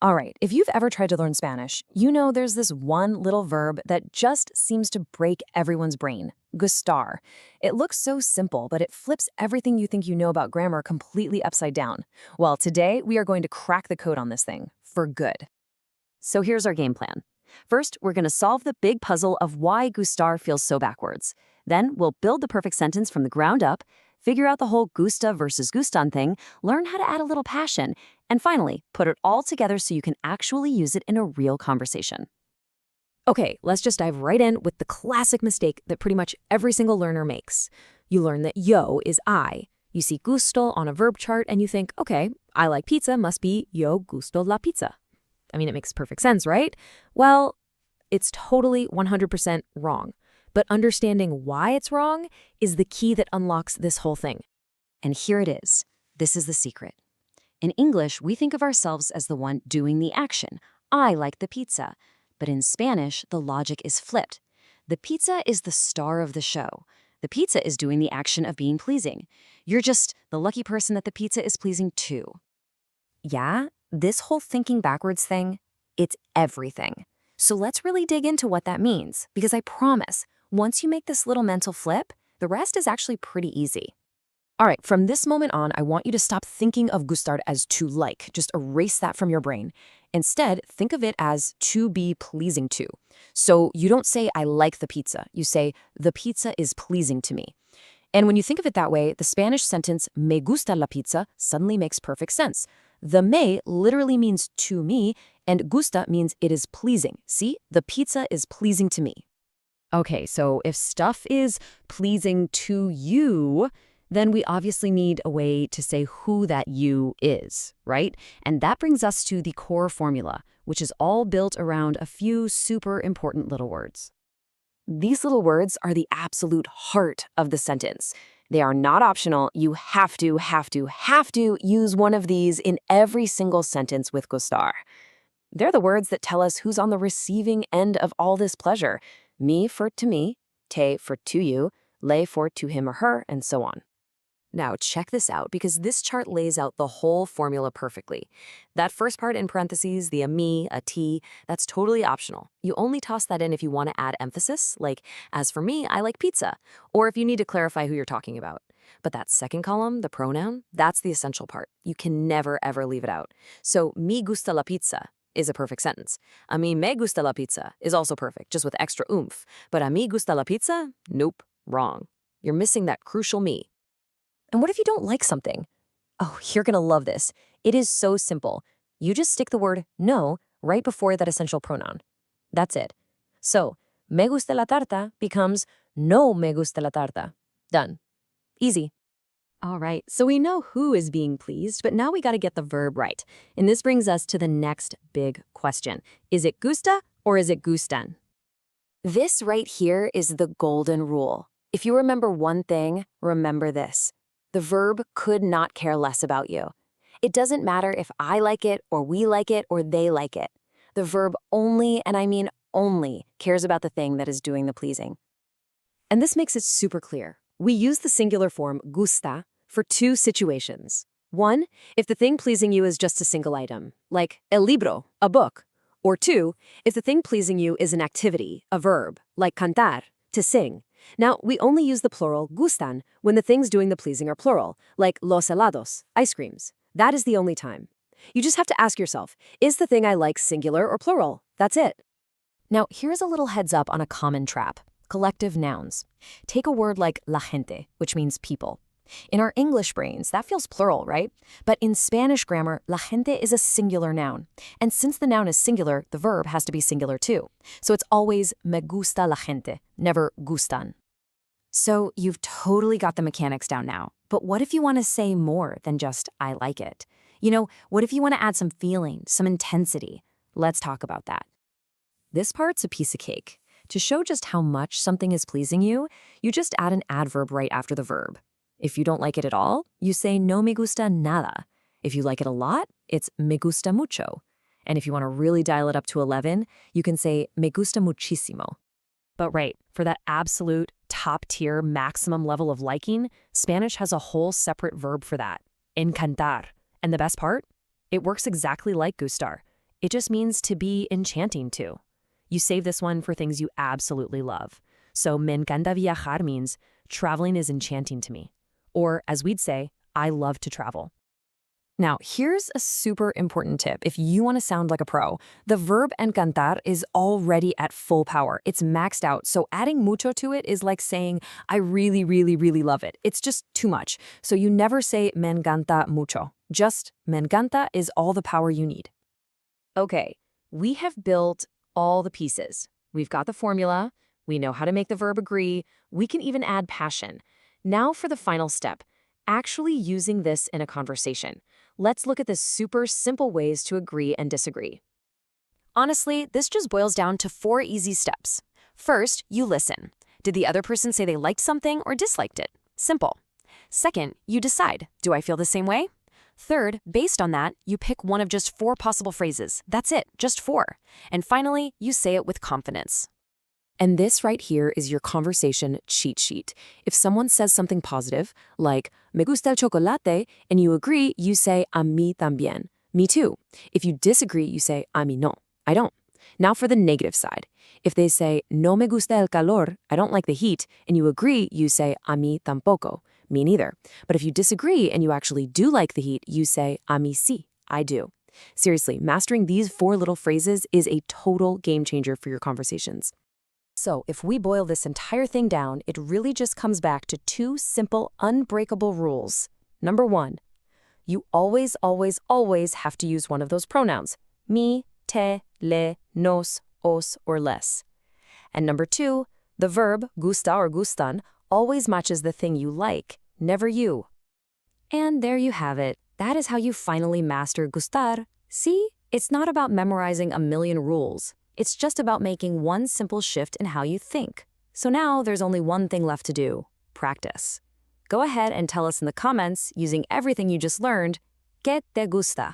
All right, if you've ever tried to learn Spanish, you know there's this one little verb that just seems to break everyone's brain, gustar. It looks so simple, but it flips everything you think you know about grammar completely upside down. Well, today we are going to crack the code on this thing, for good. So here's our game plan. First, we're going to solve the big puzzle of why gustar feels so backwards. Then we'll build the perfect sentence from the ground up, figure out the whole Gusta versus Gustan thing, learn how to add a little passion, and finally, put it all together so you can actually use it in a real conversation. Okay, let's just dive right in with the classic mistake that pretty much every single learner makes. You learn that yo is I. You see gusto on a verb chart and you think, okay, I like pizza must be yo gusto la pizza. I mean, it makes perfect sense, right? Well, it's totally 100% wrong. But understanding why it's wrong is the key that unlocks this whole thing. And here it is. This is the secret. In English, we think of ourselves as the one doing the action. I like the pizza. But in Spanish, the logic is flipped. The pizza is the star of the show. The pizza is doing the action of being pleasing. You're just the lucky person that the pizza is pleasing to. Yeah, this whole thinking backwards thing, it's everything. So let's really dig into what that means, because I promise, once you make this little mental flip, the rest is actually pretty easy. All right, from this moment on, I want you to stop thinking of gustar as to like. Just erase that from your brain. Instead, think of it as to be pleasing to. So you don't say, I like the pizza. You say, the pizza is pleasing to me. And when you think of it that way, the Spanish sentence, me gusta la pizza, suddenly makes perfect sense. The me literally means to me, and gusta means it is pleasing. See, the pizza is pleasing to me. Okay, so if stuff is pleasing to you, then we obviously need a way to say who that you is, right? And that brings us to the core formula, which is all built around a few super important little words. These little words are the absolute heart of the sentence. They are not optional. You have to use one of these in every single sentence with gustar. They're the words that tell us who's on the receiving end of all this pleasure. Me for to me, te for to you, le for to him or her, and so on. Now, check this out, because this chart lays out the whole formula perfectly. That first part in parentheses, the a me, a t, that's totally optional. You only toss that in if you want to add emphasis, like, as for me, I like pizza, or if you need to clarify who you're talking about. But that second column, the pronoun, that's the essential part. You can never, ever leave it out. So, me gusta la pizza is a perfect sentence. A mí me gusta la pizza is also perfect, just with extra oomph. But a mí gusta la pizza? Nope, wrong. You're missing that crucial me. And what if you don't like something? Oh, you're gonna love this. It is so simple. You just stick the word no right before that essential pronoun. That's it. So, me gusta la tarta becomes no me gusta la tarta. Done. Easy. All right, so we know who is being pleased, but now we gotta get the verb right. And this brings us to the next big question. Is it gusta or is it gustan? This right here is the golden rule. If you remember one thing, remember this. The verb could not care less about you. It doesn't matter if I like it or we like it or they like it. The verb only, and I mean only, cares about the thing that is doing the pleasing. And this makes it super clear. We use the singular form gusta for two situations. One, if the thing pleasing you is just a single item, like el libro, a book. Or two, if the thing pleasing you is an activity, a verb, like cantar, to sing. Now, we only use the plural gustan when the things doing the pleasing are plural, like los helados, ice creams. That is the only time. You just have to ask yourself, is the thing I like singular or plural? That's it. Now, here's a little heads up on a common trap. Collective nouns. Take a word like la gente, which means people. In our English brains, that feels plural, right? But in Spanish grammar, la gente is a singular noun. And since the noun is singular, the verb has to be singular too. So it's always me gusta la gente, never gustan. So you've totally got the mechanics down now. But what if you want to say more than just I like it? You know, what if you want to add some feeling, some intensity? Let's talk about that. This part's a piece of cake. To show just how much something is pleasing you, you just add an adverb right after the verb. If you don't like it at all, you say no me gusta nada. If you like it a lot, it's me gusta mucho. And if you want to really dial it up to 11, you can say me gusta muchísimo. But right, for that absolute top-tier maximum level of liking, Spanish has a whole separate verb for that, encantar. And the best part? It works exactly like gustar. It just means to be enchanting to. You save this one for things you absolutely love. So me encanta viajar means traveling is enchanting to me. Or as we'd say, I love to travel. Now, here's a super important tip. If you want to sound like a pro, the verb encantar is already at full power. It's maxed out, so adding mucho to it is like saying, I really, really, really love it. It's just too much. So you never say me encanta mucho. Just me encanta is all the power you need. Okay, we have built all the pieces. We've got the formula. We know how to make the verb agree. We can even add passion. Now for the final step, actually using this in a conversation. Let's look at the super simple ways to agree and disagree. Honestly, this just boils down to 4 easy steps. First, you listen. Did the other person say they liked something or disliked it? Simple. Second, you decide, do I feel the same way? Third, based on that, you pick one of just 4 possible phrases. That's it, just 4. And finally, you say it with confidence. And this right here is your conversation cheat sheet. If someone says something positive, like, me gusta el chocolate, and you agree, you say, a mí también, me too. If you disagree, you say, a mí no, I don't. Now for the negative side. If they say, no me gusta el calor, I don't like the heat, and you agree, you say, a mí tampoco, me neither. But if you disagree and you actually do like the heat, you say, a mí sí, I do. Seriously, mastering these 4 little phrases is a total game changer for your conversations. So if we boil this entire thing down, it really just comes back to 2 simple, unbreakable rules. Number 1, you always, always, always have to use one of those pronouns. Me, te, le, nos, os, or les. And number 2, the verb, gusta or gustan, always matches the thing you like, never you. And there you have it. That is how you finally master gustar. See? It's not about memorizing a million rules. It's just about making one simple shift in how you think. So now there's only one thing left to do: practice. Go ahead and tell us in the comments, using everything you just learned, ¿qué te gusta?